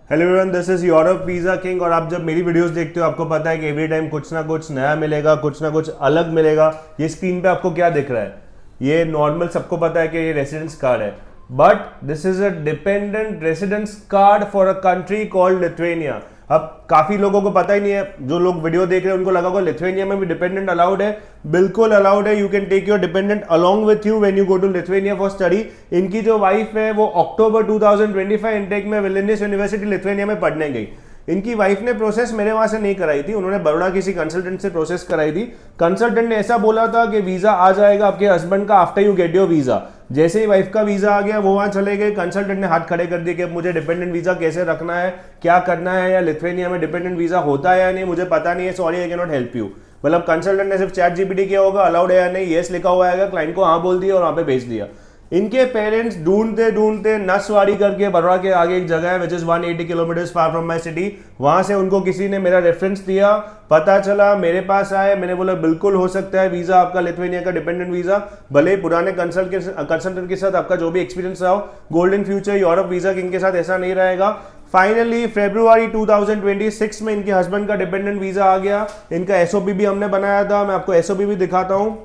Hello everyone, this is Europe pizza king. और आप जब मेरी वीडियोस देखते हो आपको पता है कि एवरी टाइम कुछ ना कुछ नया मिलेगा, कुछ ना कुछ अलग मिलेगा। ये स्क्रीन पे आपको क्या दिख रहा है? ये नॉर्मल सबको पता है कि ये रेसिडेंस कार्ड है, but this is a dependent residence card for a country called Lithuania. अब काफी लोगों को पता ही नहीं है, जो लोग वीडियो देख रहे हैं उनको लगा होगा लिथुएनिया में भी डिपेंडेंट अलाउड है। बिल्कुल अलाउड है। You can take your dependent along with you when you go to Lithuania for study. इनकी जो वाइफ है वो अक्टूबर 2025 इनटेक में विलिनियस यूनिवर्सिटी लिथुएनिया में पढ़ने गई। इनकी वाइफ ने प्रोसेस मेरे वहां से नहीं कराई थी, उन्होंने बड़ोड़ा किसी कंसल्टेंट से प्रोसेस कराई थी। कंसल्टेंट ने ऐसा बोला था कि वीजा आ जाएगा आपके हस्बैंड का after you get your visa. जैसे ही वाइफ का वीजा आ गया वो वहां चले गए। कंसल्टेंट ने हाथ खड़े कर दिए कि अब मुझे डिपेंडेंट वीजा कैसे रखना है, क्या करना है, या लिथुएनिया में डिपेंडेंट वीजा होता है या नहीं, मुझे पता नहीं है, sorry I can not help you. मतलब कंसल्टेंट ने सिर्फ चैट जीपीटी किया होगा, अलाउड है या नहीं, येस लिखा हुआ है, क्लाइंट को हाँ बोल दिया और वहां पे भेज दिया। इनके पेरेंट्स ढूंढते ढूंढते नसवाड़ी करके बड़ौदा के आगे एक जगह है which is 180 kilometre far from my city, वहां से उनको किसी ने मेरा रेफरेंस दिया, पता चला, मेरे पास आए, मैंने बोला बिल्कुल हो सकता है वीजा आपका लिथुएनिया का डिपेंडेंट वीजा, भले ही पुराने कंसल्टेंट के साथ आपका जो भी एक्सपीरियंस रहा हो, golden future Europe visa king के साथ ऐसा नहीं रहेगा। फाइनली फरवरी 2026 में इनके हस्बैंड का डिपेंडेंट वीजा आ गया। इनका एसओपी भी हमने बनाया था, मैं आपको एसओपी भी दिखाता हूं,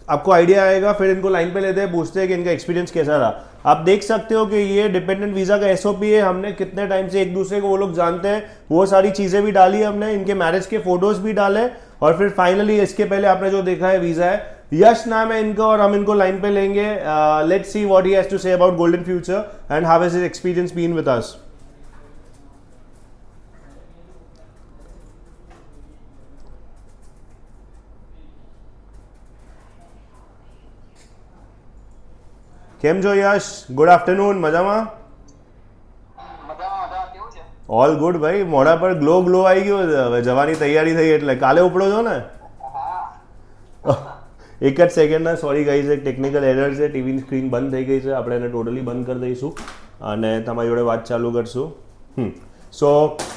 आपको आइडिया आएगा। फिर इनको लाइन पे लेते हैं, पूछते हैं कि इनका एक्सपीरियंस कैसा रहा। आप देख सकते हो कि ये डिपेंडेंट वीजा का एसओपी है। हमने कितने टाइम से एक दूसरे को वो लोग जानते हैं, वो सारी चीजें भी डाली हमने, इनके मैरिज के फोटोज भी डाले। और फिर फाइनली इसके पहले आपने जो देखा है वीजा है, यश नाम है इनका, और हम इनको लाइन पे लेंगे। Let's see what he has to say about Golden Future and how has his experience been with us. કેમ છો યશ? Good afternoon. મજામાં? ઓલ ગુડ ભાઈ. મોઢા પર ગ્લો આવી ગયો છે, હવે જવાની તૈયારી થઈ એટલે કાલે ઉપડો છો ને? એક જ સેકન્ડના, સોરી ગાઈઝ, એક ટેકનિકલ એરર છે, ટીવીની સ્ક્રીન બંધ થઈ ગઈ છે, આપણે એને ટોટલી બંધ કરી દઈશું અને તમારી જોડે વાત ચાલુ કરશું. સો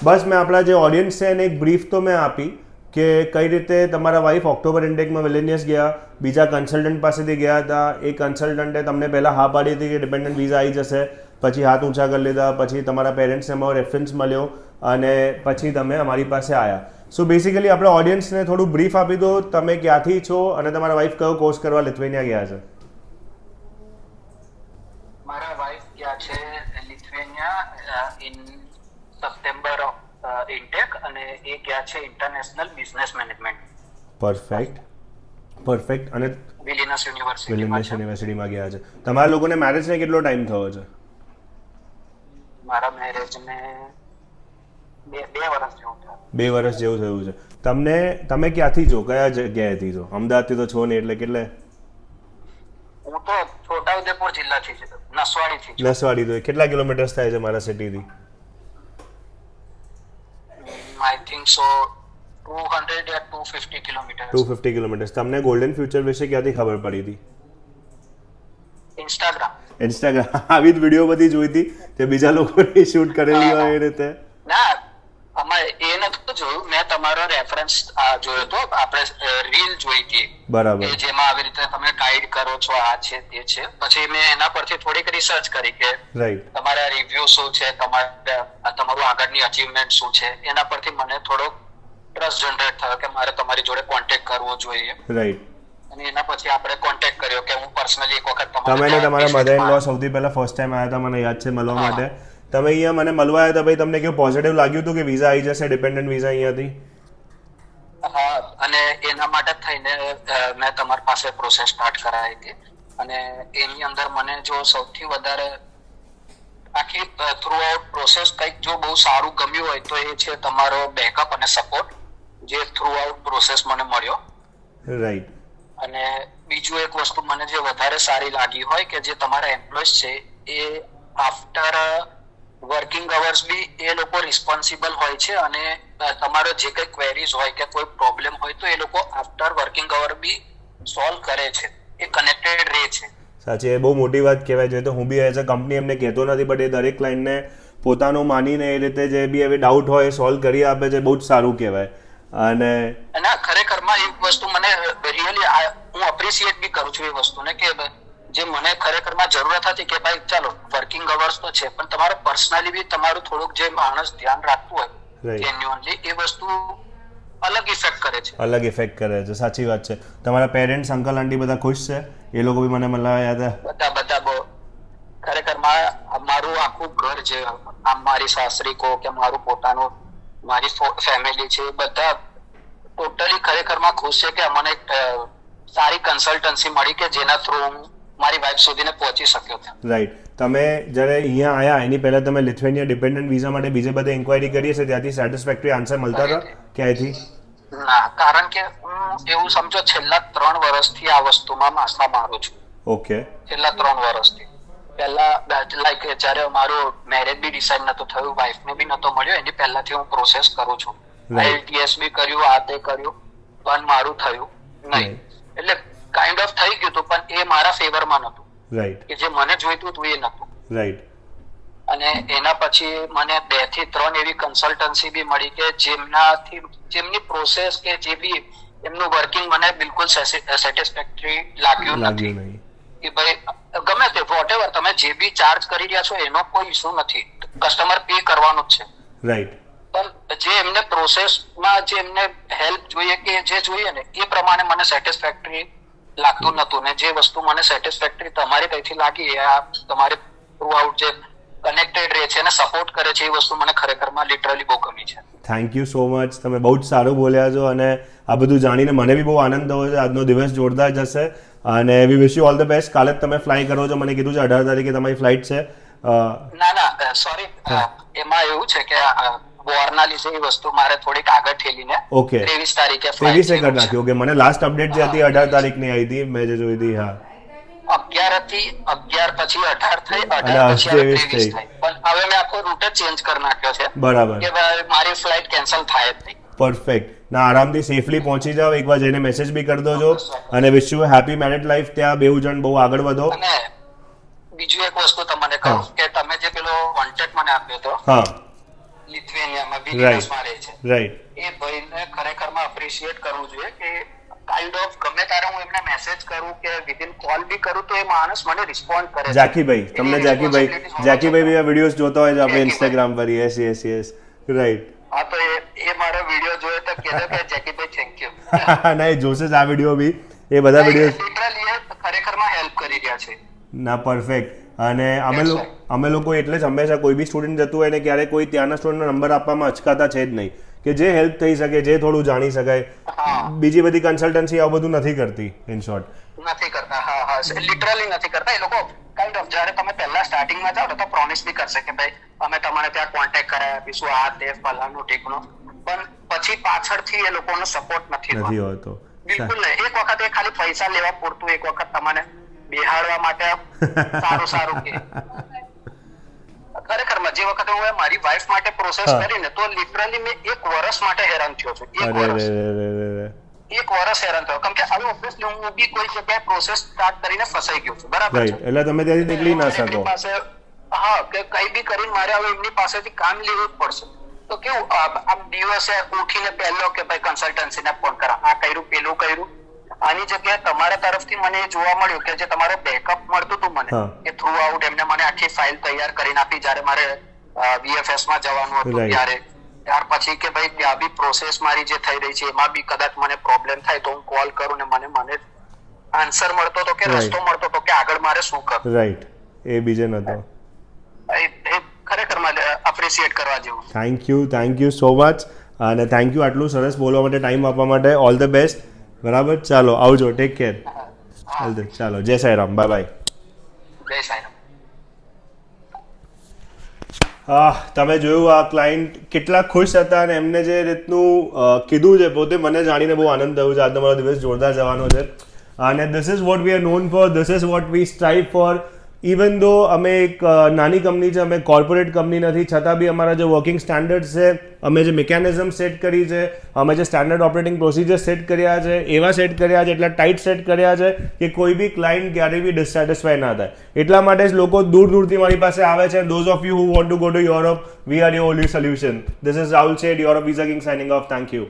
બસ મેં આપણા જે ઓડિયન્સ છે એને એક બ્રીફ તો મેં આપી કે કઈ રીતે તમારા વાઈફ ઓક્ટોબર ઇન્ટેકમાં વિલિનિયસ ગયા, બીજા કન્સલ્ટન્ટ પાસેથી ગયા હતા, એ કન્સલ્ટન્ટે તમને પહેલાં હા પાડી હતી કે ડિપેન્ડન્ટ વિઝા આવી જશે, પછી હાથ ઊંચા કરી લીધા, પછી તમારા પેરેન્ટ્સને અમારો રેફરન્સ મળ્યો અને પછી તમે અમારી પાસે આવ્યા. સો બેસિકલી આપણે ઓડિયન્સને થોડું બ્રીફ આપી દો, તમે ક્યાંથી છો અને તમારા વાઈફ કયો કોર્સ કરવા લિથુએનિયા ગયા છે? મારા વાઈફ ગયા છે લિથુએનિયા ઇન સપ્ટેમ્બર ઇન્ટેક, અને એ ગયા છે ઇન્ટરનેશનલ બિઝનેસ મેનેજમેન્ટ. પરફેક્ટ. અને વિલિનસ યુનિવર્સિટીમાં ગયા છે. તમારા લોકોને મેરેજને કેટલો ટાઈમ થયો છે? મારા મેરેજને 2 વર્ષ જેવું થયું. 2 વર્ષ જેવું થયું છે. તમે ક્યાંથી છો, કયા જગ્યાએથી છો? અમદાવાદથી તો છો નહીં, એટલે કેટલે? હું તો છોટાઉદેપુર જિલ્લાથી છું, નસવાડીથી છું. નસવાડી. તો કેટલા કિલોમીટર્સ થાય છે મારા સિટીથી? આઈ થિંક સો 200 યા 250 કિલોમીટર. 250 કિલોમીટર્સ. તમને ગોલ્ડન ફ્યુચર વિશે ક્યાંથી ખબર પડી હતી? ઇન્સ્ટાગ્રામ. આવી જ વિડીયો બધી જોઈ હતી તે બીજા લોકોને શૂટ કરેલી હોય એ રીતે? ના, અમારે એ નતું જોયું, મેં તમારો રેફરન્સ જોયો તો, આપણે રીલ જોઈ હતી. બરાબર. જેમાં આવી રીતે તમે ગાઈડ કરો છો, આ છે તે છે. પછી મેં એના પરથી થોડીક રિસર્ચ કરી કે રાઈટ, તમારા રિવ્યુ શું છે, તમારું આગળની અચીવમેન્ટ શું છે. એના પરથી મને થોડો ટ્રસ્ટ જનરેટ થયો કે મારે તમારી જોડે કોન્ટેક્ટ કરવો જોઈએ. રાઈટ. અને એના પછી આપણે કોન્ટેક્ટ કર્યો કે હું પર્સનલી એક વખત તમે ને તમારા મધર ઇન લો સૌથી પહેલા ફર્સ્ટ ટાઈમ આવ્યા હતા, મને યાદ છે, મળવા માટે. તમે અહીંયા મને મળવા આવ્યા હતા, ભાઈ તમને કેવું પોઝિટિવ લાગ્યું હતું કે વિઝા આવી જશે, ડિપેન્ડન્ટ વિઝા અહીંયાથી? હા, અને એના માટે થઈને મેં તમારી પાસે પ્રોસેસ સ્ટાર્ટ કરાવી હતી. અને એની અંદર મને જો સૌથી વધારે આખી થ્રુ આઉટ પ્રોસેસ કંઈક જો બહુ સારું ગમ્યું હોય તો એ છે તમારો બેકઅપ અને સપોર્ટ, જે થ્રુ આઉટ પ્રોસેસ મને મળ્યો. રાઈટ. અને બીજું એક વસ્તુ મને જે વધારે સારી લાગી હોય કે જે તમારા એમ્પ્લોયઝ છે એ આફ્ટર વર્કિંગ અવર્સ બી એ લોકો રિસ્પોન્સિબલ હોય છે, અને તમારો જે કંઈ ક્વેરીઝ હોય કે કોઈ પ્રોબ્લેમ હોય તો એ લોકો આફ્ટર વર્કિંગ અવર બી સોલ્વ કરે છે, એ કનેક્ટેડ રહે છે. સાચી, એ બહુ મોટી વાત કહેવાય છે. તો હું બી એઝ અ કંપની એમને કહેતો નથી, બટ એ દરેક ક્લાયન્ટને પોતાનું માનીને એ રીતે જે બી હવે ડાઉટ હોય એ સોલ્વ કરી આપે છે, બહુ જ સારું કહેવાય. અને ખરેખરમાં એ વસ્તુ મને રિયલી હું અપ્રિશિએટ બી કરું છું એ વસ્તુને કે જે મને ખરેખરમાં જરૂરત હતી કે ભાઈ ચાલો વર્કિંગ અવર્સ તો છે પણ તમારે પર્સનલી બી તમારું થોડુંક જે માણસ ધ્યાન રાખતું હોય જેન્યુઅનલી એ વસ્તુ અલગ ઇફેક્ટ કરે છે. અલગ ઇફેક્ટ કરે છે, સાચી વાત છે. તમારા પેરેન્ટ્સ, અંકલ આંટી બધા ખુશ છે? એ લોકો બી મને મળ્યા હતા? બધા ખરેખર મારું આખું ઘર છે, આમ મારી સાસરી કો કે મારું પોતાનું મારી ફેમિલી છે, બધા ટોટલી ખરેખરમાં ખુશ છે કે અમને સારી કન્સલ્ટન્સી મળી કે જેના થ્રુ હું મારી વાઇફ સુધીને પહોંચી શક્યો હતો. રાઈટ. તમે જ્યારે અહીંયા આવ્યા એની પહેલા તમે લિથુઆનિયા ડિપેન્ડન્ટ વિઝા માટે બીજે બધે ઇન્ક્વાયરી કરી છે, ત્યાંથી સેટિસ્ફેક્ટરી આન્સર મળતા હતા ક્યાંયથી? ના, કારણ કે હું એવું સમજો છેલ્લા 3 વર્ષથી આ વસ્તુમાં માથા મારું છું. ઓકે. છેલ્લા 3 વર્ષથી પહેલા લાઈક જ્યારે મારું મેરેજ બી ડિસાઈડ નતું થયું, વાઇફને બી નતો મળ્યો, એની પહેલાથી હું પ્રોસેસ કરું છું. IELTS બી કર્યું, આ તે કર્યું, પણ મારું થયું નહીં. એટલે કાઇન્ડ ઓફ થઈ ગયું હતું પણ એ મારા ફેવરમાં નતું. રાઈટ. કે જે મને જોઈતું હતું એ નતું. રાઈટ. અને એના પછી મને 2 થી 3 એવી કન્સલ્ટન્સી બી મળી કે જેમની પ્રોસેસ કે જે બી એમનું વર્કિંગ મને બિલકુલ સેટિસ્ફેક્ટરી લાગ્યું નથી. કે ભાઈ ગમે તે વોટેવર તમે જે બી ચાર્જ કરી રહ્યા છો એનો કોઈ ઇશ્યુ નથી, કસ્ટમર પે કરવાનું જ છે. રાઈટ. પણ જે એમને પ્રોસેસમાં જે એમને હેલ્પ જોઈએ કે જે જોઈએ ને એ પ્રમાણે મને સેટિસ્ફેક્ટરી લાગતું નતું. ને જે વસ્તુ મને સેટિસ્ફેક્ટરી તમારી કઈથી લાગી એ આ તમારે થ્રુ આઉટ જે કનેક્ટેડ રહે છે અને સપોર્ટ કરે છે એ વસ્તુ મને ખરેખરમાં લિટરલી બહુ ગમી છે. Thank you so much. તમે બહુ જ સારું બોલ્યા છો અને આ બધું જાણીને મને બી બહુ આનંદ થયો છે. આજનો દિવસ જોરદાર જશે અને we wish you all the best. કાલે જ તમે ફ્લાય કરો છો, મને કીધું છે 18 તારીખે તમારી ફ્લાઇટ છે. ના સોરી, એમાં એવું છે કે વોરના લીધે એ વસ્તુ મારે થોડીક આગળ ઠેલીને 23 તારીખે ફ્લાઇટ કરી નાખી. ઓકે. મને લાસ્ટ અપડેટ જે હતી 18 તારીખની આવી હતી, મેં જે જોઈ હતી. હા, 11 થી 11 પછી 18 થઈ, 18 પછી 23 થઈ. પણ હવે મેં આખો રૂટ જ ચેન્જ કરી નાખ્યો છે. બરાબર. કે મારી ફ્લાઇટ કેન્સલ થાય જ નહીં. પરફેક્ટ. ના, આરામથી સેફલી પહોંચી જાઓ. એકવાર જઈને મેસેજ બી કરી દોજો અને wish you happy married life. ત્યાં બેઉ જણ બહુ આગળ વધો. અને બીજું એક વસ્તુ તમને કહું કે તમે જે પેલો કોન્ટેક્ટ મને આપ્યો હતો, હા, લિથુઆનિયામાં વિલિયમ્સમાં રહે છે, રાઈટ, એ ભાઈને ખરેખરમાં એપ્રિશિએટ કરવું જોઈએ કે કાઇન્ડ ઓફ ગમે ત્યારે હું એમને મેસેજ કરું કે વિધિન કોલ બી કરું તો એ માણસ મને રિસ્પોન્ડ કરે છે. જાકીભાઈ, તમને જાકીભાઈ બી આ વિડિયોઝ જોતા હોય છે આપણે ઇન્સ્ટાગ્રામ પર. Yes, right. હા, તો એ મારો વિડિયો જોયો તો કહેજો કે જેકીભાઈ થેન્ક યુ. ના, એ જોશે જ આ વિડિયો બી. એ બધા વિડિયોઝ લિટરલી ખરેખરમાં હેલ્પ કરી રહ્યા છે. ના, પરફેક્ટ. અને અમે લોકો એટલે જ હંમેશા કોઈ બી સ્ટુડન્ટ જતું હોય ને ક્યારે કોઈ ત્યાંના સ્ટુડન્ટનો નંબર આપવામાં અચકાતા છે જ નહીં, કે જે હેલ્પ થઈ શકે, જે થોડું જાણી શકાય. બીજી બધી કન્સલ્ટન્સી આવું બધું નથી કરતી. ઇન શોર્ટ નથી કરતા. હા, લિટરલી નથી કરતા. એ લોકો કાઇન્ડ ઓફ જ્યારે તમે પહેલા સ્ટાર્ટિંગમાં જાઓ તો પ્રોમિસ બી કરશે કે ભાઈ અમે તમારે ત્યાં કોન્ટેક્ટ કરાવી આપીશું, આ તે ફલાણું ઠીકનું, પણ પછી પાછળથી એ લોકોનો સપોર્ટ નથી હોતો. બિલકુલ નહીં. એક વખત એ ખાલી પૈસા લેવા પૂરતું એક વખત તમને બેહાડવા માટે સારું કે ખરેખરમાં જે વખતે હું મારી વાઇફ માટે પ્રોસેસ કરીને તો લિટરલી મેં 1 વર્ષ માટે હેરાન થયો છું. 1 વર્ષ હેરાન થયો. કેમ કે હવે ઓબ્વિયસલી હું બી કોઈ જગ્યાએ પ્રોસેસ સ્ટાર્ટ કરીને ફસાઈ ગયો છું. બરાબર છે. એટલે તમે ત્યાંથી નીકળી ના શકો. હા, કે કઈ બી કરીને મારે હવે એમની પાસેથી કામ લેવું જ પડશે. તો કેવું આમ દિવસે ઉઠીને પહેલો કે ભાઈ કન્સલ્ટન્સીને ફોન કરા, આ કર્યું પેલું કર્યું. આની જગ્યાએ તમારા તરફથી મને જોવા મળ્યું કે જે તમારો બેકઅપ મળતું હતું મને એ થ્રુ આઉટ એમને મને આખી ફાઇલ તૈયાર કરીને આપી જ્યારે મારે VFS માં જવાનું હતું ત્યારે. ત્યાર પછી કે ભાઈ ત્યાં બી પ્રોસેસ મારી જે થઈ રહી છે એમાં બી કદાચ મને પ્રોબ્લેમ થાય તો હું કોલ કરું ને મને આન્સર મળતો હતો કે રસ્તો મળતો હતો કે આગળ મારે શું કરવું. રાઈટ. એ બીજે નતો. એ ખરેખર એપ્રિશિએટ કરવા જેવું. Thank you so much. અને થેન્ક યુ આટલું સરસ બોલવા માટે, ટાઈમ આપવા માટે. All the best. બરાબર, ચાલો આવજો. Take care. ચાલો, જય સાઈ રામ. બાય. જય સાઈ રામ. તમે જોયું આ ક્લાયન્ટ કેટલા ખુશ હતા અને એમને જે રીતનું કીધું છે પોતે, મને જાણીને બહુ આનંદ થયો છે. આજનો મારો દિવસ જોરદાર જવાનો છે અને this is what we are known for, this is what we strive for. Even though અમે એક નાની કંપની છે, અમે કોર્પોરેટ કંપની નથી, છતાં બી અમારા જે વર્કિંગ સ્ટાન્ડર્ડ્સ છે, અમે જે મિકેનિઝમ સેટ કરી છે, અમે જે સ્ટાન્ડર્ડ ઓપરેટિંગ પ્રોસિજર સેટ કર્યા છે, એવા સેટ કર્યા છે, એટલા ટાઈટ સેટ કર્યા છે કે કોઈ બી ક્લાયન્ટ ક્યારેય બી ડિસસેટિસ્ફાય ના થાય. એટલા માટે જ લોકો દૂરથી મારી પાસે આવે છે. Those of you who want to go to Europe, we are your only solution. This is Rahul Sheth, Europe visa king, signing off. Thank you.